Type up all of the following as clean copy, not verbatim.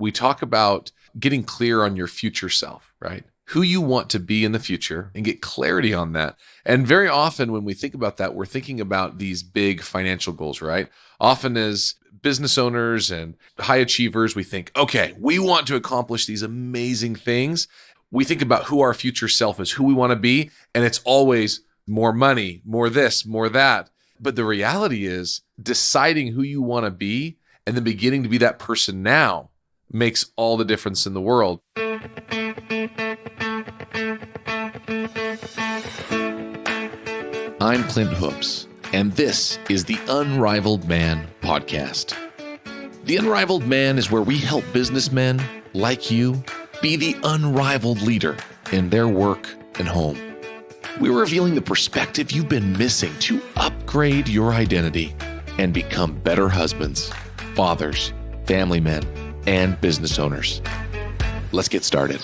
we talk about getting clear on your future self, right? Who you want to be in the future and get clarity on that. And very often when we think about that, we're thinking about these big financial goals, right? Often as business owners and high achievers, we think, okay, we want to accomplish these amazing things. We think about who our future self is, who we want to be, and it's always more money, more this, more that. But the reality is deciding who you want to be and then beginning to be that person now makes all the difference in the world. I'm Clint Hoops, and this is the Unrivaled Man podcast. The Unrivaled Man is where we help businessmen like you be the unrivaled leader in their work and home. We're revealing the perspective you've been missing to upgrade your identity and become better husbands, fathers, family men, and business owners. Let's get started.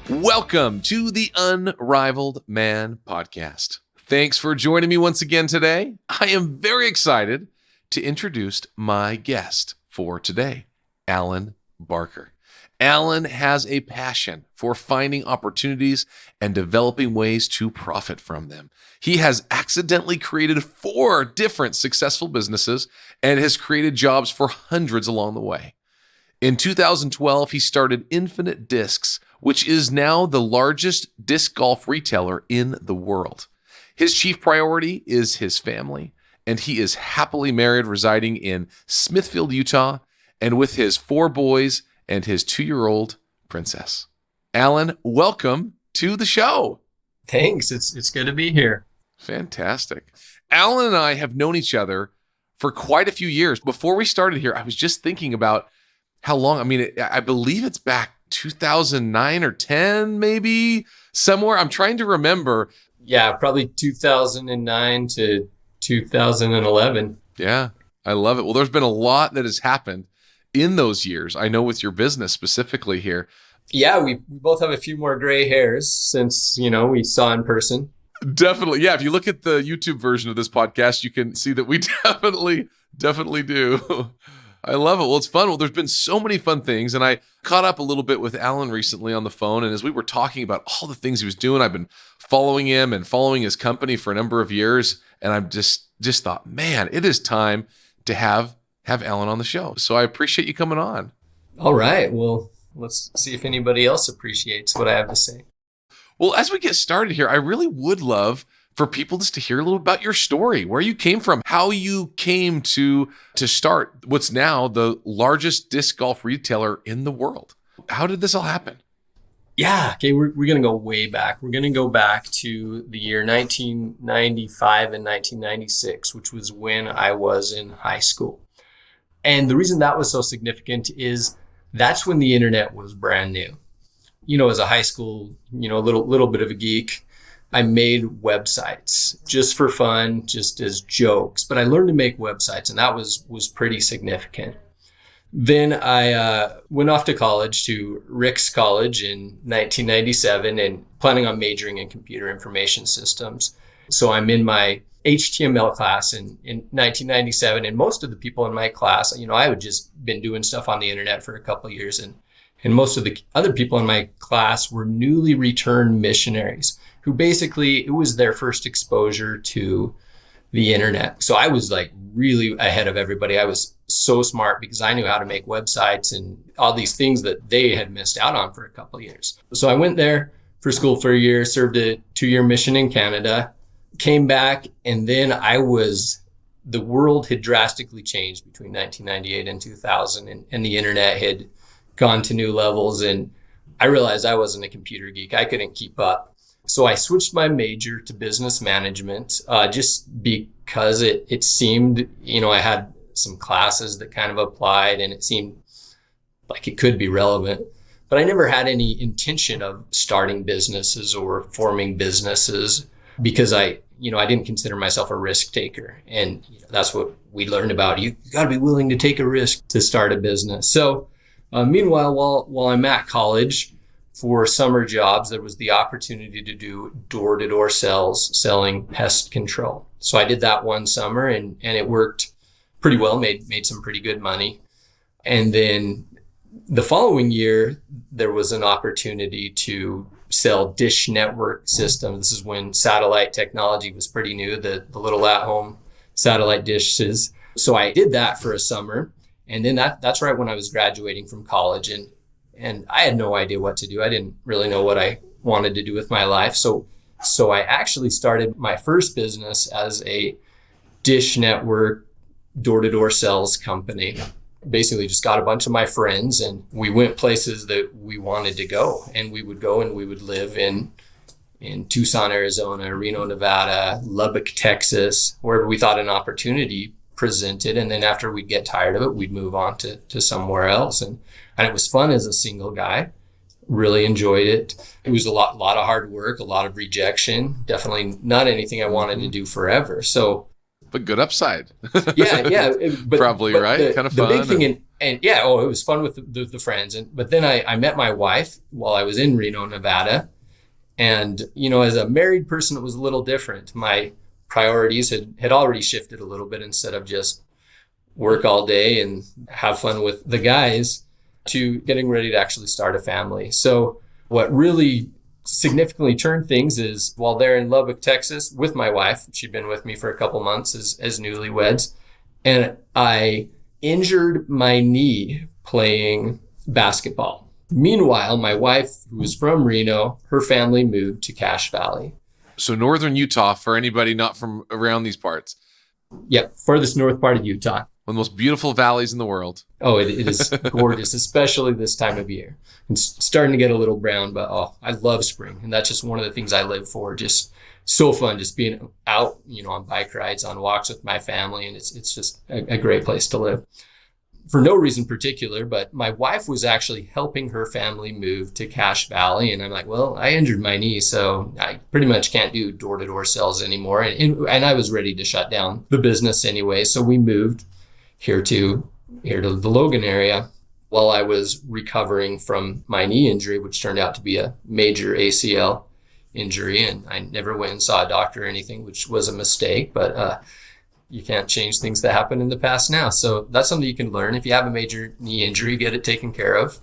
Welcome to the Unrivaled Man podcast. Thanks for joining me once again today. I am very excited to introduce my guest for today, Alan Barker. Alan has a passion for finding opportunities and developing ways to profit from them. He has accidentally created 4 different successful businesses and has created jobs for hundreds along the way. In 2012, he started Infinite Discs, which is now the largest disc golf retailer in the world. His chief priority is his family, and he is happily married, residing in Smithfield, Utah, and with his 4 boys and his 2-year-old princess. Alan, welcome to the show. Thanks. It's good to be here. Fantastic. Alan and I have known each other for quite a few years. Before we started here, I was just thinking about how long. I mean, I believe it's back 2009 or 10, maybe somewhere. I'm trying to remember. Yeah, probably 2009 to 2011. Yeah, I love it. Well, there's been a lot that has happened in those years. I know with your business specifically here. Yeah, we both have a few more gray hairs since, we saw in person. Definitely. Yeah. If you look at the YouTube version of this podcast, you can see that we definitely do. I love it. Well, it's fun. Well, there's been so many fun things. And I caught up a little bit with Alan recently on the phone. And as we were talking about all the things he was doing, I've been following him and following his company for a number of years. And I'm just thought, man, it is time to have Alan on the show. So I appreciate you coming on. All right. Well, let's see if anybody else appreciates what I have to say. Well, as we get started here, I really would love for people just to hear a little about your story, where you came from, how you came to start what's now the largest disc golf retailer in the world. How did this all happen? Yeah. Okay. We're going to go way back. We're going to go back to the year 1995 and 1996, which was when I was in high school. And the reason that was so significant is that's when the internet was brand new. As a high school, a little bit of a geek, I made websites just for fun, just as jokes. But I learned to make websites, and that was pretty significant. Then I went off to college, to Rick's College in 1997, and planning on majoring in computer information systems. So I'm in my HTML class in 1997, and most of the people in my class, I had just been doing stuff on the internet for a couple of years, and most of the other people in my class were newly returned missionaries who basically, it was their first exposure to the internet. So I was like really ahead of everybody. I was so smart because I knew how to make websites and all these things that they had missed out on for a couple of years. So I went there for school for a year, served a 2-year mission in Canada, came back, and then the world had drastically changed between 1998 and 2000, and the internet had gone to new levels, and I realized I wasn't a computer geek. I couldn't keep up. So I switched my major to business management, just because it seemed, I had some classes that kind of applied and it seemed like it could be relevant. But I never had any intention of starting businesses or forming businesses because I didn't consider myself a risk taker. And that's what we learned about. You got to be willing to take a risk to start a business. So meanwhile, while I'm at college for summer jobs, there was the opportunity to do door-to-door sales, selling pest control. So I did that one summer and it worked pretty well, made some pretty good money. And then the following year, there was an opportunity to sell dish network systems. This is when satellite technology was pretty new, the little at-home satellite dishes. So I did that for a summer. And then that's right when I was graduating from college. And I had no idea what to do. I didn't really know what I wanted to do with my life. So I actually started my first business as a dish network door-to-door sales company. Basically just got a bunch of my friends and we went places that we wanted to go. And we would go and we would live in Tucson, Arizona, Reno, Nevada, Lubbock, Texas, wherever we thought an opportunity presented. And then after we'd get tired of it, we'd move on to somewhere else. And it was fun as a single guy. Really enjoyed it. It was a lot of hard work, a lot of rejection. Definitely not anything I wanted to do forever. So, but good upside. yeah. Probably but right. Kind of fun. The big thing, it was fun with the friends. But then I met my wife while I was in Reno, Nevada. And, as a married person, it was a little different. My priorities had already shifted a little bit. Instead of just work all day and have fun with the guys, to getting ready to actually start a family. So what really significantly turned things is while there in Lubbock, Texas with my wife, she'd been with me for a couple months as newlyweds, and I injured my knee playing basketball. Meanwhile, my wife, who was from Reno, her family moved to Cache Valley. So northern Utah, for anybody not from around these parts. Yep, furthest north part of Utah. One of the most beautiful valleys in the world. Oh, it is gorgeous, especially this time of year. It's starting to get a little brown, but I love spring. And that's just one of the things I live for. Just so fun, just being out, on bike rides, on walks with my family. And it's just a great place to live. For no reason particular, but my wife was actually helping her family move to Cache Valley. And I'm like, well, I injured my knee, so I pretty much can't do door-to-door sales anymore. And I was ready to shut down the business anyway. So we moved here to the Logan area while I was recovering from my knee injury, which turned out to be a major ACL injury. And I never went and saw a doctor or anything, which was a mistake, but you can't change things that happened in the past now. So that's something you can learn. If you have a major knee injury, get it taken care of.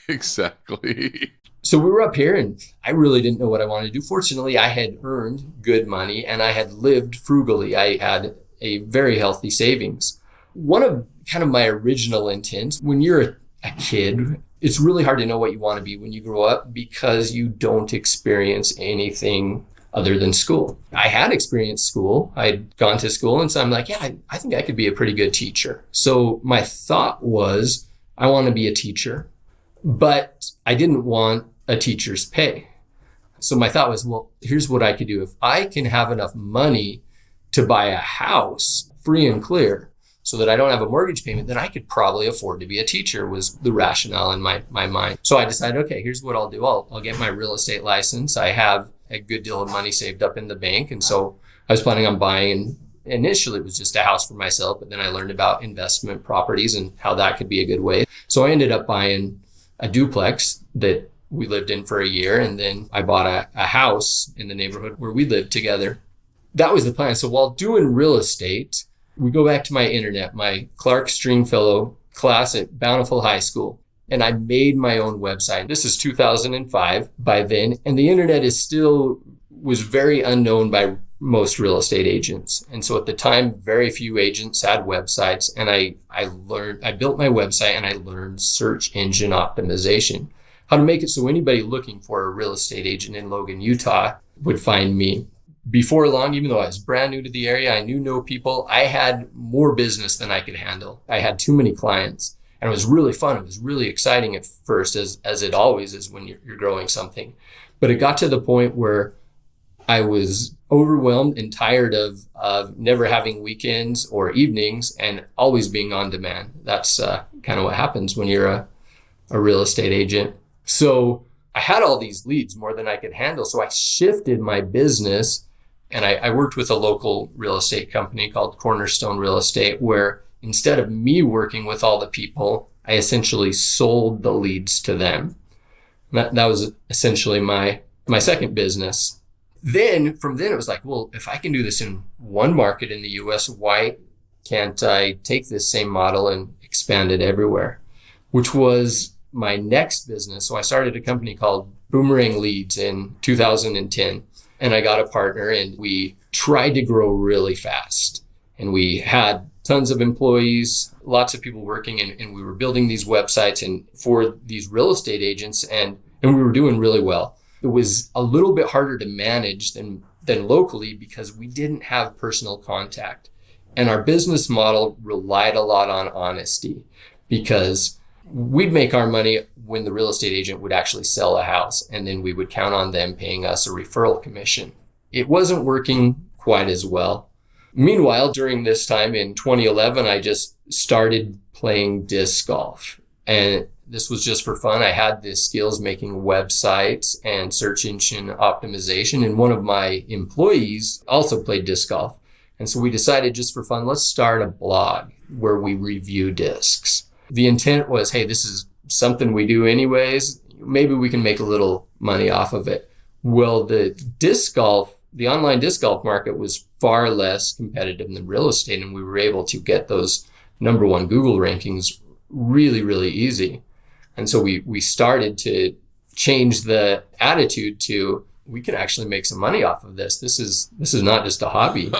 Exactly. So we were up here and I really didn't know what I wanted to do. Fortunately, I had earned good money and I had lived frugally. I had a very healthy savings. One of kind of my original intents, when you're a kid, it's really hard to know what you want to be when you grow up because you don't experience anything other than school. I had experienced school. I'd gone to school. And so I'm like, yeah, I think I could be a pretty good teacher. So my thought was, I want to be a teacher, but I didn't want a teacher's pay. So my thought was, well, here's what I could do. If I can have enough money to buy a house free and clear, so that I don't have a mortgage payment, then I could probably afford to be a teacher, was the rationale in my mind. So I decided, okay, here's what I'll do. I'll get my real estate license. I have a good deal of money saved up in the bank. And so I was planning on buying, initially it was just a house for myself, but then I learned about investment properties and how that could be a good way. So I ended up buying a duplex that we lived in for a year. And then I bought a house in the neighborhood where we lived together. That was the plan. So while doing real estate, we go back to my internet, my Clark Stringfellow class at Bountiful High School, and I made my own website. This is 2005 by then, and the internet was very unknown by most real estate agents. And so at the time, very few agents had websites, and I built my website and I learned search engine optimization, how to make it so anybody looking for a real estate agent in Logan, Utah would find me. Before long, even though I was brand new to the area, I knew no people. I had more business than I could handle. I had too many clients and it was really fun. It was really exciting at first, as it always is when you're growing something. But it got to the point where I was overwhelmed and tired of never having weekends or evenings and always being on demand. That's kind of what happens when you're a real estate agent. So I had all these leads, more than I could handle. So I shifted my business. And I worked with a local real estate company called Cornerstone Real Estate, where instead of me working with all the people, I essentially sold the leads to them. That was essentially my second business. Then from then it was like, well, if I can do this in one market in the US, why can't I take this same model and expand it everywhere? Which was my next business. So I started a company called Boomerang Leads in 2010, and I got a partner, and we tried to grow really fast. And we had tons of employees, lots of people working, and we were building these websites and for these real estate agents, and we were doing really well. It was a little bit harder to manage than locally because we didn't have personal contact. And our business model relied a lot on honesty, because we'd make our money when the real estate agent would actually sell a house, and then we would count on them paying us a referral commission. It wasn't working quite as well. Meanwhile, during this time in 2011, I just started playing disc golf. And this was just for fun. I had the skills making websites and search engine optimization. And one of my employees also played disc golf. And so we decided, just for fun, let's start a blog where we review discs. The intent was, hey, this is something we do anyways. Maybe we can make a little money off of it. Well, the online disc golf market was far less competitive than real estate. And we were able to get those number one Google rankings really, really easy. And so we started to change the attitude to, we can actually make some money off of this. This is not just a hobby.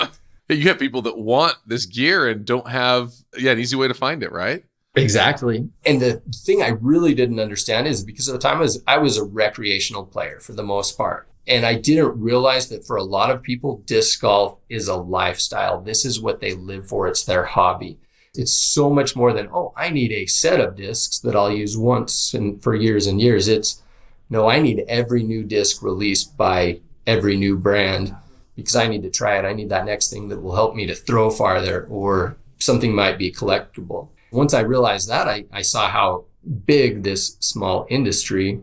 You have people that want this gear and don't have an easy way to find it, right? Exactly. And the thing I really didn't understand is, because at the time I was a recreational player for the most part. And I didn't realize that for a lot of people, disc golf is a lifestyle. This is what they live for. It's their hobby. It's so much more than, oh, I need a set of discs that I'll use once and for years and years. It's, no, I need every new disc released by every new brand, because I need to try it. I need that next thing that will help me to throw farther, or something might be collectible. Once I realized that, I saw how big this small industry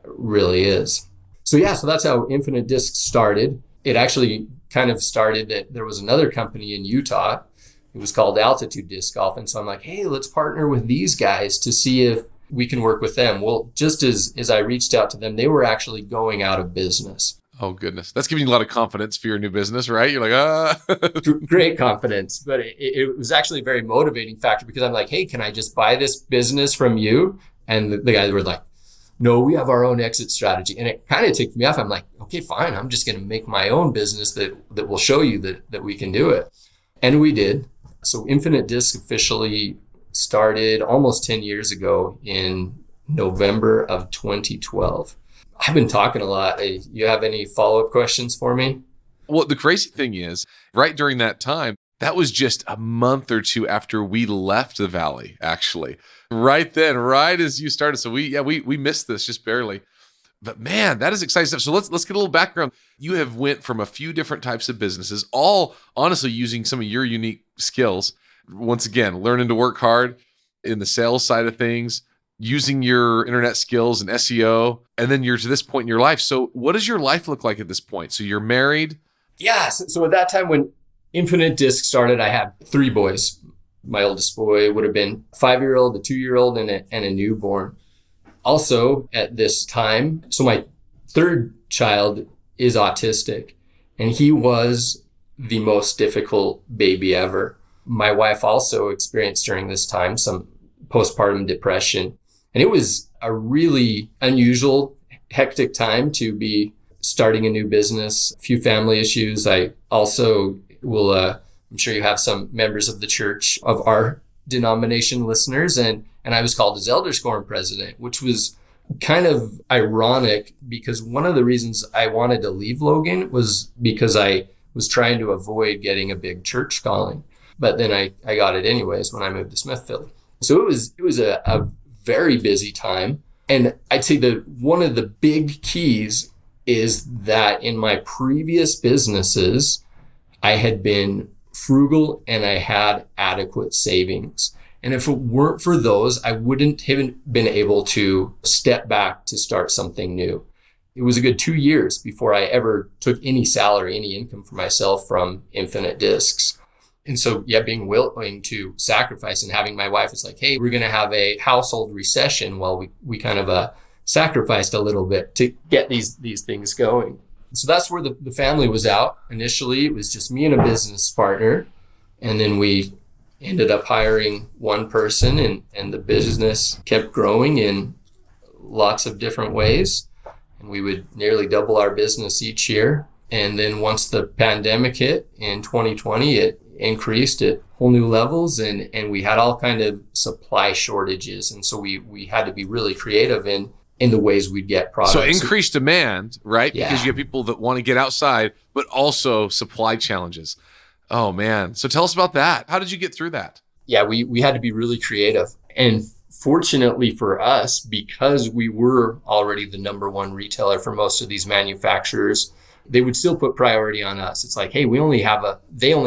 really is. So that's how Infinite Disc started. It actually kind of started that there was another company in Utah. It was called Altitude Disc Golf. And so I'm like, hey, let's partner with these guys to see if we can work with them. Well, just as I reached out to them, they were actually going out of business. Oh, goodness. That's giving you a lot of confidence for your new business, right? You're like, Great confidence. But it was actually a very motivating factor, because I'm like, hey, can I just buy this business from you? And the guys were like, no, we have our own exit strategy. And it kind of ticked me off. I'm like, okay, fine. I'm just going to make my own business that will show you that we can do it. And we did. So Infinite Disc officially started almost 10 years ago in November of 2012. I've been talking a lot. You have any follow-up questions for me? Well, the crazy thing is, right during that time, that was just a month or two after we left the Valley, actually. Right then, right as you started. So we missed this just barely. But man, that is exciting stuff. So let's get a little background. You have went from a few different types of businesses, all honestly using some of your unique skills. Once again, learning to work hard in the sales side of things, using your internet skills and SEO, and then you're to this point in your life. So what does your life look like at this point? So you're married? Yeah. So at that time when Infinite Disc started, I had 3 boys. My oldest boy would have been a 5-year-old, a 2-year-old, and a newborn. Also at this time, so my 3rd child is autistic, and he was the most difficult baby ever. My wife also experienced during this time some postpartum depression. And it was a really unusual, hectic time to be starting a new business, a few family issues. I also will, I'm sure you have some members of the church of our denomination listeners, and I was called as Elders Quorum president, which was kind of ironic, because one of the reasons I wanted to leave Logan was because I was trying to avoid getting a big church calling. But then I got it anyways when I moved to Smithfield. So it was a very busy time. And I'd say that one of the big keys is that in my previous businesses, I had been frugal and I had adequate savings. And if it weren't for those, I wouldn't have been able to step back to start something new. It was a good 2 years before I ever took any salary, any income for myself from Infinite Discs. And so, being willing to sacrifice, and having my wife was like, hey, we're going to have a household recession. Well, we kind of sacrificed a little bit to get these things going. So that's where the family was out. Initially, it was just me and a business partner. And then we ended up hiring one person, and the business kept growing in lots of different ways. And we would nearly double our business each year. And then once the pandemic hit in 2020, it increased at whole new levels, and we had all kind of supply shortages. And so we had to be really creative in the ways we'd get products. So increased demand, right? Yeah. Because you have people that want to get outside, but also supply challenges. Oh man. So tell us about that. How did you get through that? Yeah, we had to be really creative. And fortunately for us, because we were already the number one retailer for most of these manufacturers, they would still put priority on us. It's like, hey, they only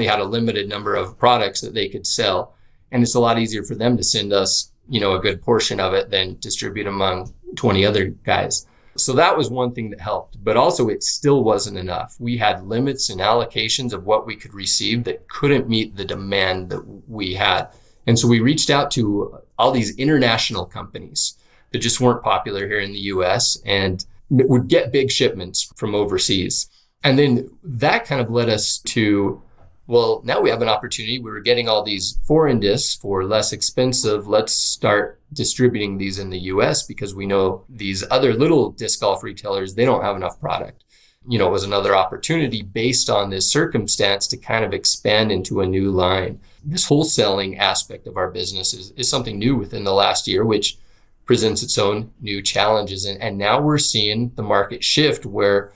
had a limited number of products that they could sell. And it's a lot easier for them to send us, a good portion of it than distribute among 20 other guys. So that was one thing that helped, but also it still wasn't enough. We had limits and allocations of what we could receive that couldn't meet the demand that we had. And so we reached out to all these international companies that just weren't popular here in the US and would get big shipments from overseas. And then that kind of led us to, well, now we have an opportunity. We were getting all these foreign discs for less expensive. Let's start distributing these in the US because we know these other little disc golf retailers, they don't have enough product. It was another opportunity based on this circumstance to kind of expand into a new line. This wholesaling aspect of our business is something new within the last year, which presents its own new challenges. And now we're seeing the market shift where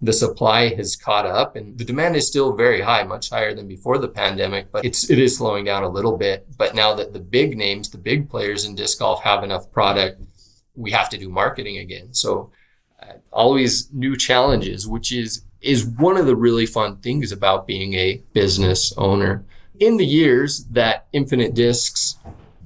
the supply has caught up and the demand is still very high, much higher than before the pandemic, but it is slowing down a little bit. But now that the big names, the big players in disc golf have enough product, we have to do marketing again. So always new challenges, which is one of the really fun things about being a business owner. In the years that Infinite Discs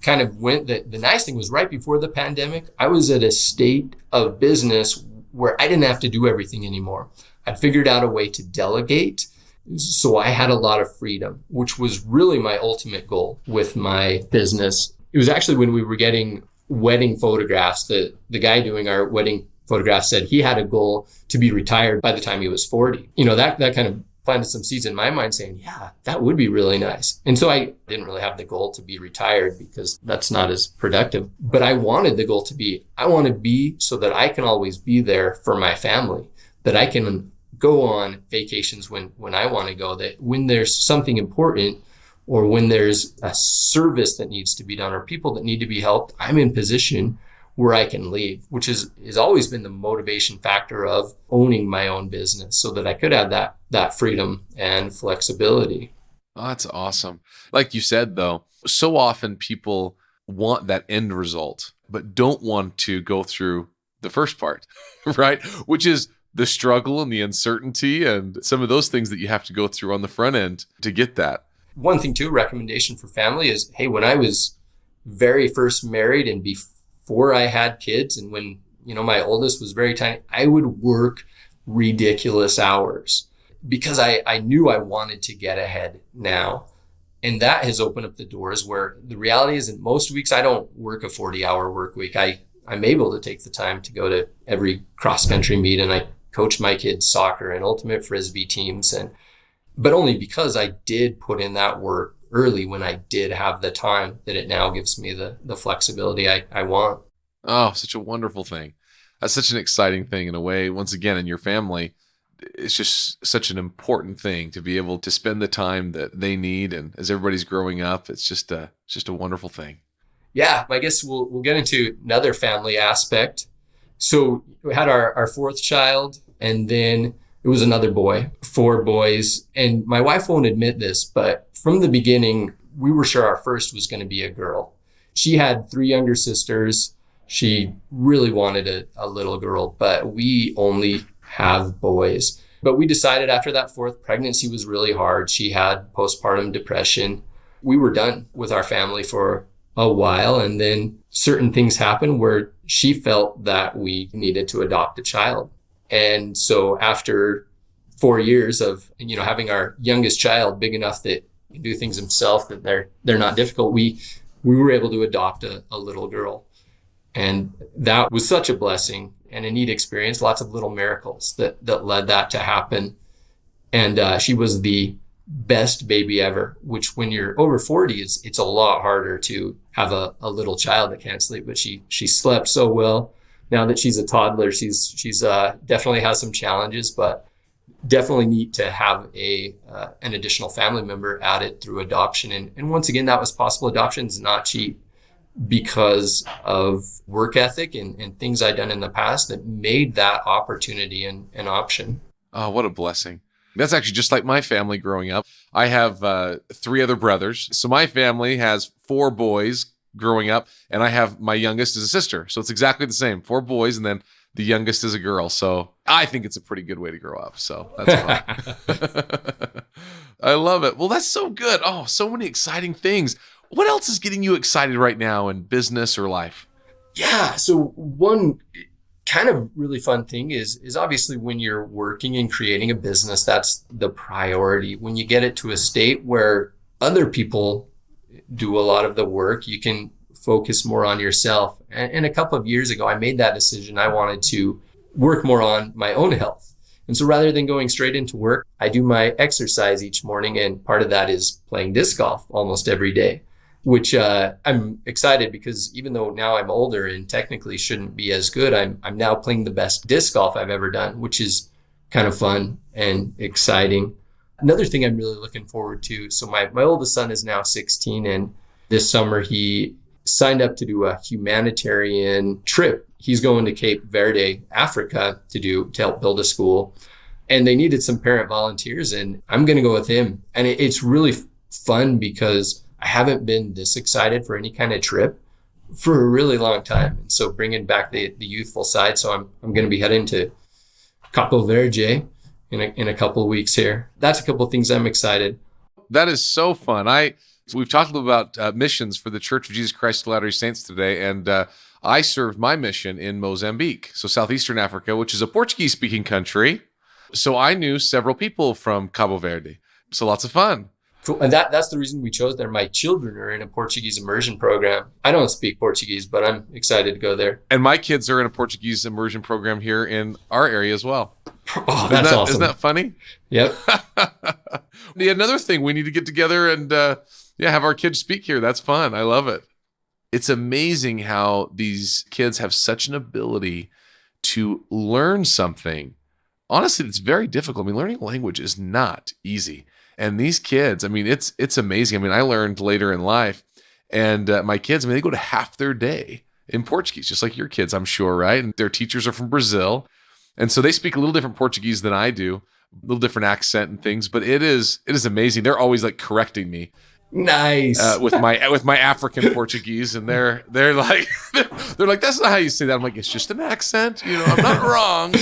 kind of went, the nice thing was right before the pandemic, I was at a state of business where I didn't have to do everything anymore. I'd figured out a way to delegate. So I had a lot of freedom, which was really my ultimate goal with my business. It was actually when we were getting wedding photographs, the guy doing our wedding photographs said he had a goal to be retired by the time he was 40. That kind of planted some seeds in my mind saying, yeah, that would be really nice. And so I didn't really have the goal to be retired because that's not as productive. But I wanted the goal to be, I want to be so that I can always be there for my family, that I can go on vacations when I want to go, that when there's something important or when there's a service that needs to be done or people that need to be helped, I'm in position where I can leave, which has always been the motivation factor of owning my own business so that I could have that freedom and flexibility. Oh, that's awesome. Like you said, though, so often people want that end result, but don't want to go through the first part, right? Which is the struggle and the uncertainty and some of those things that you have to go through on the front end to get that. One thing too, recommendation for family is, hey, when I was very first married and before I had kids and when, my oldest was very tiny, I would work ridiculous hours because I knew I wanted to get ahead now. And that has opened up the doors where the reality is in most weeks, I don't work a 40-hour work week. I'm able to take the time to go to every cross-country meet and I coach my kids' soccer and ultimate frisbee teams. But only because I did put in that work early when I did have the time that it now gives me the flexibility I want. Oh, such a wonderful thing. That's such an exciting thing in a way. Once again, in your family, it's just such an important thing to be able to spend the time that they need. And as everybody's growing up, it's just a wonderful thing. Yeah, I guess we'll get into another family aspect. So we had our fourth child, and then it was another boy, 4 boys. And my wife won't admit this, but from the beginning, we were sure our first was going to be a girl. She had 3 younger sisters. She really wanted a little girl, but we only have boys. But we decided after that 4th pregnancy was really hard. She had postpartum depression. We were done with our family for a while. And then certain things happened where she felt that we needed to adopt a child. And so after 4 years of, having our youngest child big enough that he can do things himself, that they're not difficult, we were able to adopt a little girl. And that was such a blessing. and a neat experience, lots of little miracles that led that to happen. And she was the best baby ever, which when you're over 40, it's a lot harder to have a little child that can't sleep. But she slept so well. Now that she's a toddler, she's definitely has some challenges, but definitely neat to have an additional family member added through adoption. And once again, that was possible. Adoption is not cheap because of work ethic and things I'd done in the past that made that opportunity an option. Oh, what a blessing. That's actually just like my family growing up. I have 3 other brothers. So my family has 4 boys growing up, and I have my youngest is a sister. So it's exactly the same. 4 boys, and then the youngest is a girl. So I think it's a pretty good way to grow up. So that's fun. I love it. Well, that's so good. Oh, so many exciting things. What else is getting you excited right now in business or life? Yeah. So one kind of really fun thing is obviously when you're working and creating a business, that's the priority. When you get it to a state where other people do a lot of the work, you can focus more on yourself. And a couple of years ago, I made that decision. I wanted to work more on my own health. And so rather than going straight into work, I do my exercise each morning. And part of that is playing disc golf almost every day, which I'm excited because even though now I'm older and technically shouldn't be as good, I'm now playing the best disc golf I've ever done, which is kind of fun and exciting. Another thing I'm really looking forward to. So my oldest son is now 16, and this summer he signed up to do a humanitarian trip. He's going to Cape Verde, Africa to help build a school. And they needed some parent volunteers, and I'm going to go with him. And it's really fun because I haven't been this excited for any kind of trip for a really long time. And so bringing back the youthful side. So I'm going to be heading to Cape Verde in a couple of weeks here. That's a couple of things I'm excited. That is so fun. We've talked a little about missions for the Church of Jesus Christ of Latter-day Saints today, and I served my mission in Mozambique, so southeastern Africa, which is a Portuguese-speaking country. So I knew several people from Cabo Verde. So lots of fun. Cool. And that's the reason we chose there. My children are in a Portuguese immersion program. I don't speak Portuguese, but I'm excited to go there. And my kids are in a Portuguese immersion program here in our area as well. Oh, that's awesome. Isn't that funny? Yep. Another thing, we need to get together and have our kids speak here. That's fun. I love it. It's amazing how these kids have such an ability to learn something. Honestly, it's very difficult. I mean, learning a language is not easy. And these kids, I mean, it's amazing. I mean, I learned later in life, and my kids, I mean, they go to half their day in Portuguese, just like your kids, I'm sure, right? And their teachers are from Brazil. And so they speak a little different Portuguese than I do, a little different accent and things, but it is amazing. They're always like correcting me. Nice. With my African Portuguese, and they're like they're like, that's not how you say that. I'm like, it's just an accent, I'm not wrong.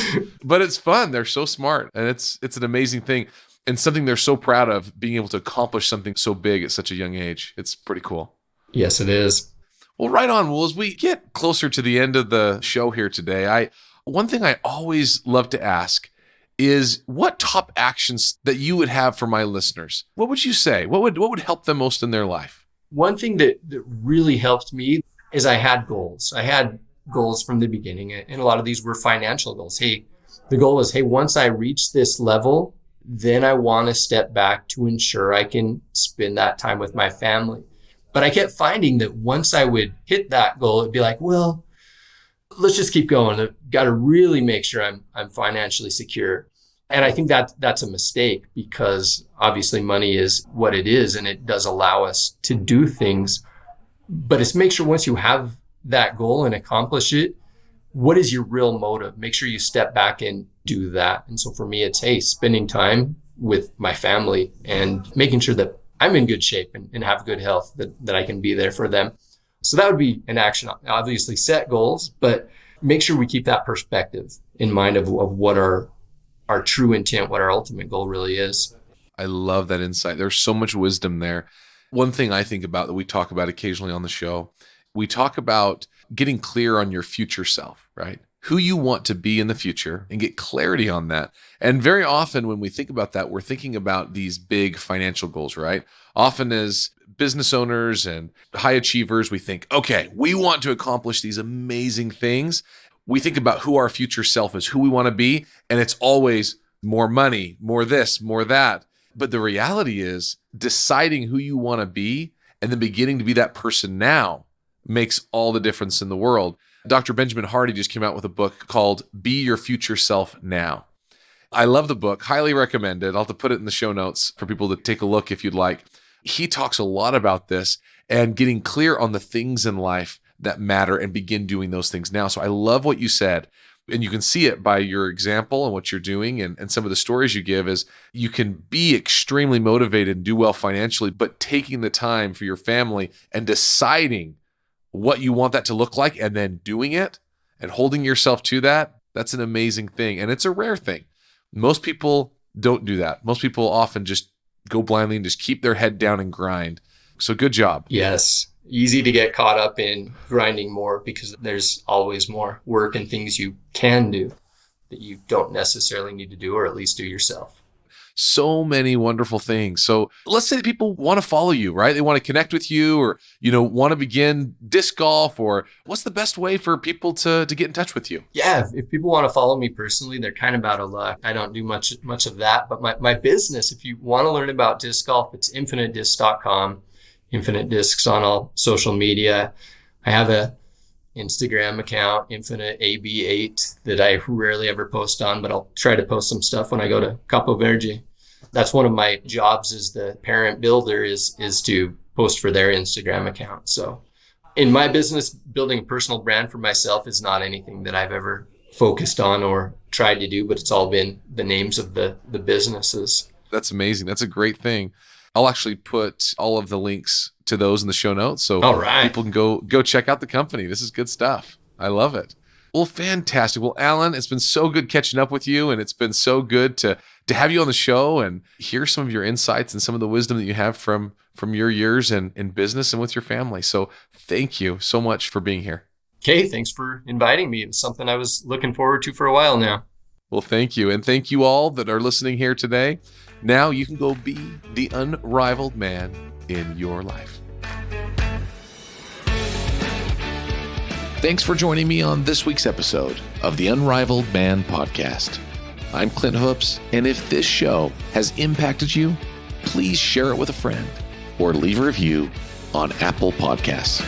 But it's fun. They're so smart, and it's an amazing thing, and something they're so proud of, being able to accomplish something so big at such a young age. It's pretty cool. Yes, it is. Well, right on. Well, as we get closer to the end of the show here today, one thing I always love to ask is, what top actions that you would have for my listeners? What would you say? What would help them most in their life? One thing that really helped me is I had goals. I had goals from the beginning, and a lot of these were financial goals. Hey, the goal was, hey, once I reach this level, then I want to step back to ensure I can spend that time with my family. But I kept finding that once I would hit that goal, it'd be like, well, let's just keep going. I've got to really make sure I'm financially secure. And I think that's a mistake, because obviously money is what it is, and it does allow us to do things. But it's make sure once you have that goal and accomplish it, what is your real motive? Make sure you step back and do that. And so for me, it's, hey, spending time with my family and making sure that I'm in good shape and have good health, that I can be there for them. So that would be an action. Obviously set goals, but make sure we keep that perspective in mind of what our true intent, what our ultimate goal really is. I love that insight. There's so much wisdom there. One thing I think about that we talk about occasionally on the show, we talk about getting clear on your future self, right? Who you want to be in the future, and get clarity on that. And very often when we think about that, we're thinking about these big financial goals, right? Often as business owners and high achievers, we think, okay, we want to accomplish these amazing things. we think about who our future self is, who we want to be, and it's always more money, more this, more that. But the reality is deciding who you want to be and then beginning to be that person now makes all the difference in the world. Dr. Benjamin Hardy just came out with a book called Be Your Future Self Now. I love the book, highly recommend it. I'll have to put it in the show notes for people to take a look if you'd like. He talks a lot about this and getting clear on the things in life that matter and begin doing those things now. So I love what you said. And you can see it by your example and what you're doing and some of the stories you give is you can be extremely motivated and do well financially, but taking the time for your family and deciding what you want that to look like and then doing it and holding yourself to that, that's an amazing thing. And it's a rare thing. Most people don't do that. Most people often just go blindly and just keep their head down and grind. So good job. Yes. Easy to get caught up in grinding more because there's always more work and things you can do that you don't necessarily need to do, or at least do yourself. So many wonderful things. So let's say that people want to follow you, right? They want to connect with you or, want to begin disc golf, or what's the best way for people to get in touch with you? Yeah. If people want to follow me personally, they're kind of out of luck. I don't do much of that, but my business, if you want to learn about disc golf, it's infinitedisc.com. Infinite Discs on all social media. I have a Instagram account, InfiniteAB8, that I rarely ever post on, but I'll try to post some stuff when I go to Capo Verde. That's one of my jobs as the parent builder is to post for their Instagram account. So in my business, building a personal brand for myself is not anything that I've ever focused on or tried to do, but it's all been the names of the businesses. That's amazing. That's a great thing. I'll actually put all of the links to those in the show notes so people can go check out the company. This is good stuff. I love it. Well, fantastic. Well, Alan, it's been so good catching up with you, and it's been so good to have you on the show and hear some of your insights and some of the wisdom that you have from your years in business and with your family. So thank you so much for being here. Okay, thanks for inviting me. It's something I was looking forward to for a while now. Well, thank you. And thank you all that are listening here today. Now you can go be the unrivaled man in your life. Thanks for joining me on this week's episode of the Unrivaled Man Podcast. I'm Clint Hoops, and if this show has impacted you, please share it with a friend or leave a review on Apple Podcasts.